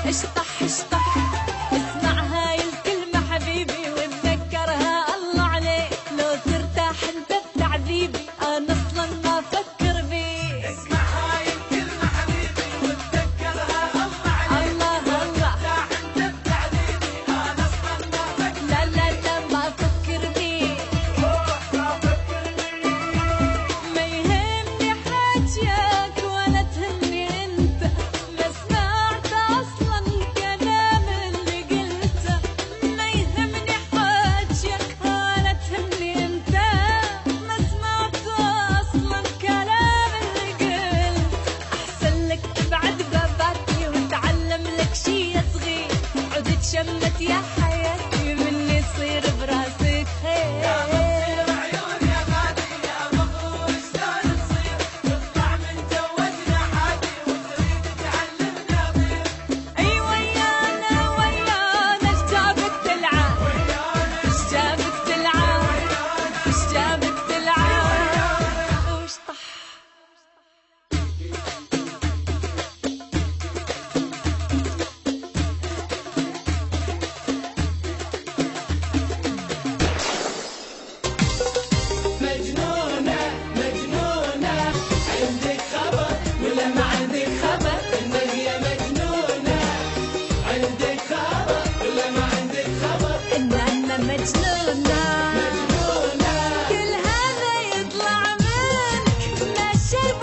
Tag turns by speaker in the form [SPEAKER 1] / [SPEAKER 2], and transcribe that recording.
[SPEAKER 1] اشطح اشطح اسمع هاي الكلمة حبيبي واتذكرها الله عليك لو ترتاح انت بتعذيبي انا اصلا ما افكر بيك.
[SPEAKER 2] اسمع هاي الكلمة حبيبي واتذكرها الله عليك لو ترتاح انت بتعذيبي انا اصلا ما افكر.
[SPEAKER 1] لا لا لا ما افكر بيك
[SPEAKER 2] روح ما افكر بيك.
[SPEAKER 1] ما يهمني حاجيك ولا تهمني انت ما سمعت اصلا كلام اللي قلته. ما يهمني حاجيك ولا تهمني انت ما سمعت اصلا كلام اللي قلت. احسن لك تبعد باباتي وتعلم لك شي صغير عد تشمت يا حياتي مني يصير براسك خير.
[SPEAKER 2] يا مصير عيون يا غادي يا مغرور شلون تصير تطلع من جوتنا حادي وتريد تعلمنا غير.
[SPEAKER 1] اي ويانا ويانا ايش جابك تلعب ايش جابك تلعب ايش جابك تلعب وش طح.
[SPEAKER 2] مجنونة مجنونة عندك خبر ولا ما عندك خبر إنك يا مجنونة عندك خبر ولا ما عندك خبر
[SPEAKER 1] ان انا مجنونة
[SPEAKER 2] مجنونة.
[SPEAKER 1] كل هذا يطلع منك ما شرب